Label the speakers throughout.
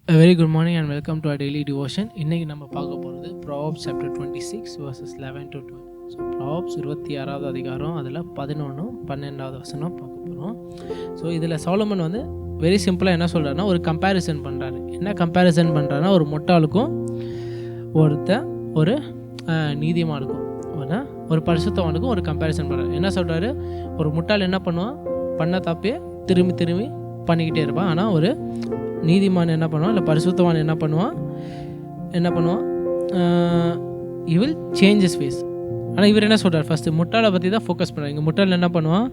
Speaker 1: A very good morning and welcome to our daily devotion. இன்னைக்கு நம்ம பார்க்க போகிறது Proverbs chapter 26 verses 11 to 12. So Proverbs 26வது அதிகாரம் அதில் 11-12 வசனம் பார்க்க போகிறோம். ஸோ இதில் சாலமன் வந்து வெரி சிம்பிளாக என்ன சொல்கிறாருன்னா ஒரு கம்பேரிசன் பண்ணுறாரு. என்ன கம்பேரிசன் பண்ணுறாருன்னா ஒரு முட்டாளுக்கும் ஒரு நீதிமானுக்கும் ஒரு பரிசுத்தவானுக்கும் ஒரு கம்பேரிசன் பண்ணுறாரு. என்ன சொல்கிறாரு, ஒரு முட்டாள் என்ன பண்ணுவான், பண்ண தப்பே திரும்பி பண்ணிக்கிட்டே இருப்பான். ஆனால் ஒரு நீதிமான் என்ன பண்ணுவான், இல்லை பரிசுத்தவான் என்ன பண்ணுவான் he will change his ways. ஆனால் இவர் என்ன சொல்கிறார், ஃபஸ்ட்டு முட்டாளை பற்றி தான் ஃபோக்கஸ் பண்ணுறாரு. இங்கே முட்டாள் என்ன பண்ணுவான்,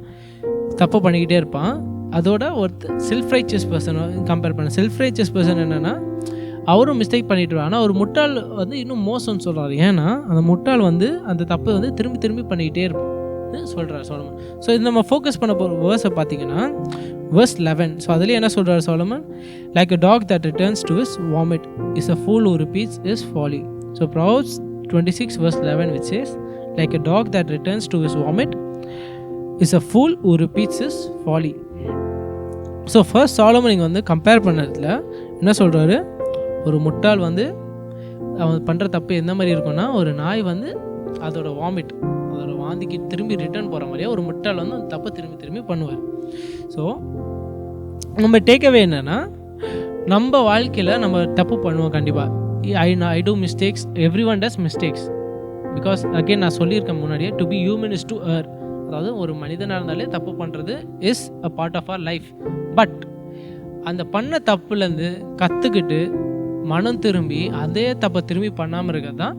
Speaker 1: தப்பு பண்ணிக்கிட்டே இருப்பான். அதோட ஒரு செல்ஃப் ரைச்சியஸ் பர்சனை கம்பேர் பண்ண. செல்ஃப் ரைச்சியஸ் பர்சன் என்னென்னா அவரும் மிஸ்டேக் பண்ணிட்டு வரும். ஆனால் ஒரு முட்டாள் வந்து இன்னும் மோசம்னு சொல்கிறாரு. ஏன்னா அந்த முட்டாள் வந்து அந்த தப்பை வந்து திரும்பி பண்ணிக்கிட்டே இருப்பான் சொல்கிறார் சாலமன். ஸோ இது நம்ம ஃபோக்கஸ் பண்ண போகிற வேர்ஸை பார்த்தீங்கன்னா verse 11. ஸோ அதுலேயே என்ன சொல்கிறார் Solomon, like a dog that returns to his vomit is a fool who repeats his folly. So Proverbs 26 verse 11 which says like a dog that returns to his vomit is a fool who repeats his folly. So first Solomon இங்கே வந்து compare பண்ணுறதுல என்ன சொல்கிறாரு, ஒரு முட்டாள் வந்து அவன் பண்ணுற தப்பு எந்த மாதிரி இருக்குன்னா, ஒரு நாய் வந்து அதோட வாந்திக்கு திரும்பி ரிட்டர்ன் போகிற மாதிரியே ஒரு முட்டாள் வந்து அந்த தப்பை திரும்பி பண்ணுவார். ஸோ நம்ம டேக்அவே என்னென்னா, நம்ம வாழ்க்கையில் நம்ம தப்பு பண்ணுவோம் கண்டிப்பாக. I do mistakes, every one does mistakes. Because again நான் சொல்லியிருக்கேன் முன்னாடியே, to be human is to err. அதாவது ஒரு மனிதனாக இருந்தாலே தப்பு பண்ணுறது is a part of our life. But அந்த பண்ண தப்புலேருந்து கற்றுக்கிட்டு மனம் திரும்பி அதே தப்பை திரும்பி பண்ணாமல் இருக்கிறது தான்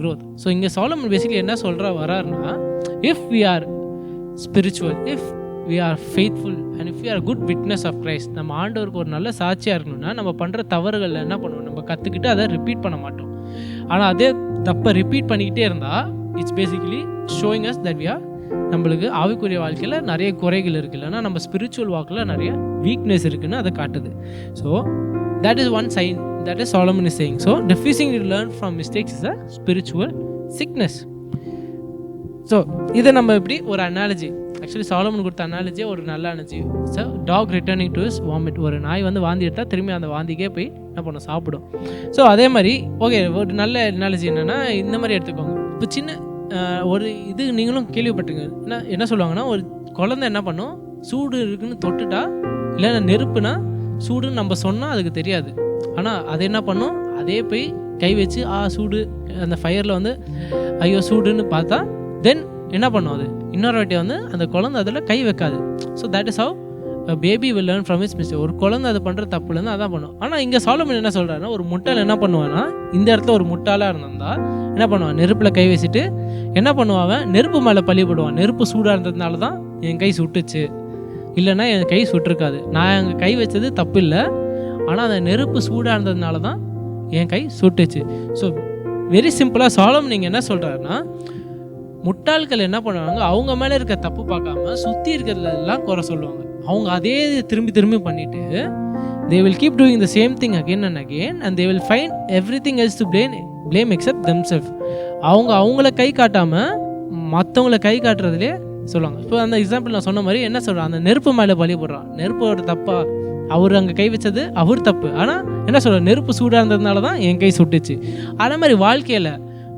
Speaker 1: growth. ஸோ இங்கே சாலமன் பேசிக்கலி என்ன வராருன்னா, if we are spiritual, if we are faithful and if we are good witness of Christ, நம்ம ஆண்டவருக்கு ஒரு நல்ல சாட்சியாக இருக்கணும்னா நம்ம பண்ணுற தவறுகளில் என்ன பண்ணுவோம், நம்ம கற்றுக்கிட்டு அதை ரிப்பீட் பண்ண மாட்டோம். ஆனால் அதே தப்பை ரிப்பீட் பண்ணிக்கிட்டே இருந்தால் it's basically showing us that we are, நம்மளுக்கு ஆவிக்குரிய வாழ்க்கையில் நிறைய குறைகள் இருக்குது, இல்லைன்னா நம்ம ஸ்பிரிச்சுவல் வாக்கில் நிறைய வீக்னஸ் இருக்குதுன்னு அதை காட்டுது. So that is one sign that is Solomon is saying. So refusing to learn from mistakes is a spiritual sickness. So இதை நம்ம எப்படி ஒரு அனாலஜி, ஆக்சுவலி சாலமன் கொடுத்த அனாலஜியே ஒரு நல்ல analogy. So dog returning to his vomit, ஒரு நாய் வந்து வாந்தி எடுத்தால் திரும்பி அந்த வாந்திக்கே போய் என்ன பண்ணும், சாப்பிடும். ஸோ அதே மாதிரி ஓகே, ஒரு நல்ல அனாலஜி என்னென்னா இந்த மாதிரி எடுத்துக்கோங்க. இப்போ சின்ன ஒரு இது நீங்களும் கேள்விப்பட்டுங்க, என்ன சொல்லுவாங்கன்னா, ஒரு குழந்தை என்ன பண்ணும், சூடு இருக்குன்னு தொட்டுட்டா, இல்லைன்னா நெருப்புனா சூடுன்னு நம்ம சொன்னால் அதுக்கு தெரியாது. ஆனால் அது என்ன பண்ணும், அதே போய் கை வச்சு சூடு, அந்த ஃபயரில் வந்து ஐயோ சூடுன்னு பார்த்தா தென் என்ன பண்ணும், அது இன்னொரு வாட்டி வந்து அந்த குழந்தை அதில் கை வைக்காது. So that is how baby will learn from its mistake. ஒரு குழந்தை அதை பண்ணுற தப்புலேருந்து அதான் பண்ணும். ஆனால் இங்கே சாலமன் என்ன சொல்கிறாருன்னா, ஒரு முட்டாள் என்ன பண்ணுவான்னா, இந்த இடத்துல ஒரு முட்டாளாக இருந்தால் என்ன பண்ணுவான், நெருப்பில் கை வச்சுட்டு என்ன பண்ணுவான், நெருப்பு மேலே பழி போடுவான். நெருப்பு சூடாக இருந்ததுனால தான் என் கை சுட்டுச்சு, இல்லைன்னா என் கை சுட்டிருக்காது, நான் எங்கள் கை வச்சது தப்பு இல்லை, ஆனால் அந்த நெருப்பு சூடாக இருந்ததுனால தான் என் கை சுட்டுச்சு. ஸோ வெரி சிம்பிளாக சாலமன் நீங்கள் என்ன சொல்கிறாருன்னா, முட்டாள்கள் என்ன பண்ணுவாங்க, அவங்க மேலே இருக்க தப்பு பார்க்காம சுற்றி இருக்கிறதுலாம் குறை சொல்லுவாங்க. அவங்க அதே திரும்பி பண்ணிவிட்டு they will keep doing the same thing again and again and they will find everything else to blame except themselves. அவங்கள கை காட்டாமல் மற்றவங்கள கை காட்டுறதுலே சொல்லுவாங்க. இப்போ அந்த எக்ஸாம்பிள் நான் சொன்ன மாதிரி என்ன சொல்கிறான், அந்த நெருப்பு மேலே பழி போடுறான். நெருப்போட தப்பா, அவர் அங்கே கை வச்சது அவர் தப்பு, ஆனால் என்ன சொல்கிறார், நெருப்பு சூடாக இருந்ததுனால தான் என் கை சுட்டுச்சு. அதே மாதிரி வாழ்க்கையில்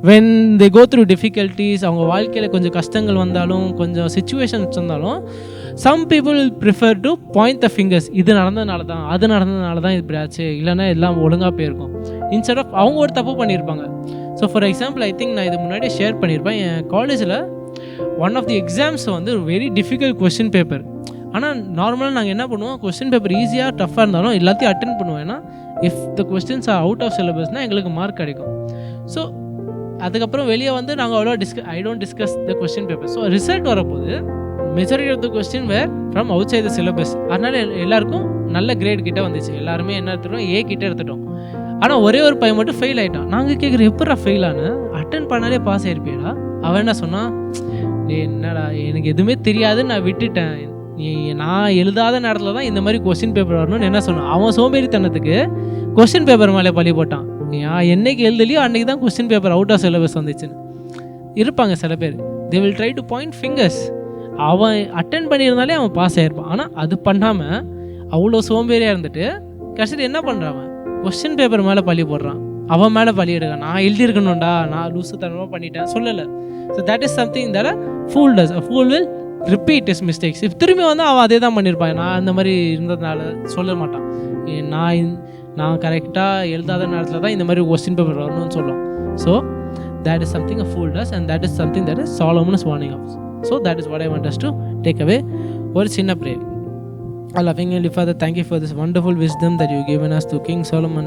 Speaker 1: when they go through difficulties, அவங்க வாழ்க்கையில் கொஞ்சம் கஷ்டங்கள் வந்தாலும், கொஞ்சம் சிச்சுவேஷன்ஸ் வந்தாலும், some people will prefer to point the fingers. இது நடந்ததுனால தான், அது நடந்ததுனால தான் இப்படி ஆச்சு, இல்லைன்னா எல்லாம் ஒழுங்காக போயிருக்கும், இன்ஸ்டெட் ஆஃப் அவங்க ஒரு தப்பு பண்ணியிருப்பாங்க. So for example, I think நான் இது முன்னாடியே ஷேர் பண்ணியிருப்பேன். என் காலேஜில் ஒன் ஆஃப் தி எக்ஸாம்ஸ் வந்து ஒரு வெரி டிஃபிகல்ட் கொஸ்டின் பேப்பர். ஆனால் நார்மலாக நாங்கள் என்ன பண்ணுவோம், கொஸ்டின் பேப்பர் ஈஸியாக டஃப்பாக இருந்தாலும் எல்லாத்தையும் அட்டென்ட் பண்ணுவோம். ஏன்னா if the questions are out of சிலபஸ்னால் எங்களுக்கு மார்க் கிடைக்கும். ஸோ அதுக்கப்புறம் வெளியே வந்து நாங்கள் அவ்வளோ I don't discuss the question paper. So result வரப்போது majority of the question were from outside the syllabus. அதனால் எல்லாருக்கும் நல்ல கிரேட் கிட்டே வந்துச்சு, எல்லாருமே என்ன எடுத்துட்டோம், ஏ கிட்டே எடுத்துட்டோம். ஆனால் ஒரே ஒரு பையன் மட்டும் ஃபெயில் ஆகிட்டான். நாங்கள் கேட்குற எப்படா ஃபெயில் ஆனு, அட்டன் பண்ணாலே பாஸ் ஆகிருப்பியடா. அவன் என்ன சொன்னான், என்னடா எனக்கு எதுவுமே தெரியாதுன்னு நான் விட்டுட்டேன், நான் எழுதாத நேரத்தில் தான் இந்த மாதிரி கொஸ்டின் பேப்பர் வரணும்னு என்ன சொன்னான். அவன் சோம்பேறித்தனத்துக்கு கொஸ்டின் பேப்பர் மேலே பழி போட்டான். என்னைக்கு எழுதலையோ அன்றைக்கி தான் question paper out of syllabus வந்துச்சுன்னு இருப்பாங்க சில பேர். They will try to point fingers. அவன் அட்டென்ட் பண்ணியிருந்தாலே அவன் பாஸ் ஆகிருப்பான். ஆனால் அது பண்ணாமல் அவ்வளோ சோம்பேறியாக இருந்துட்டு கடைசியில் என்ன பண்ணுறான், கொஸ்டின் பேப்பர் மேலே பழி போடுறான், அவன் மேலே பழி எடுக்கான். நான் எழுதியிருக்கணும்டா, நான் லூசுத்தனமாக பண்ணிட்டேன் சொல்லலை. So that is something that fool does. A fool will repeat is mistakes. இப்போ திரும்பி வந்து அவன் அதே தான் பண்ணியிருப்பான். நான் அந்த மாதிரி இருந்ததுனால சொல்ல மாட்டான். நான் கரெக்டாக எழுதாத நேரத்தில் தான் இந்த மாதிரி கொஸ்டின் பேப்பர் வரணும்னு சொல்லுவோம். So that is something a fool does, and that is something that is Solomon is warning us. So that is what I want us to take away. ஒரு சின்ன prayer. Our loving Heavenly Father, thank you for this wonderful wisdom that you've given us through King Solomon.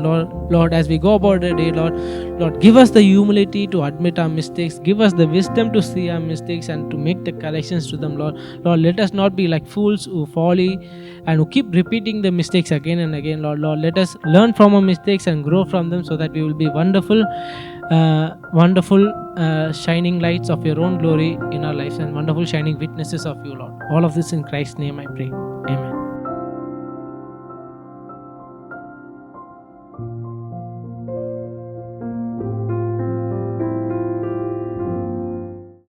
Speaker 1: Lord, as we go about the day, Lord, give us the humility to admit our mistakes. Give us the wisdom to see our mistakes and to make the corrections to them, Lord. Lord, let us not be like fools who folly and who keep repeating the mistakes again and again, Lord. Lord, let us learn from our mistakes and grow from them so that we will be wonderful shining lights of your own glory in our lives and wonderful shining witnesses of you, Lord. All of this in Christ's name I pray. Amen.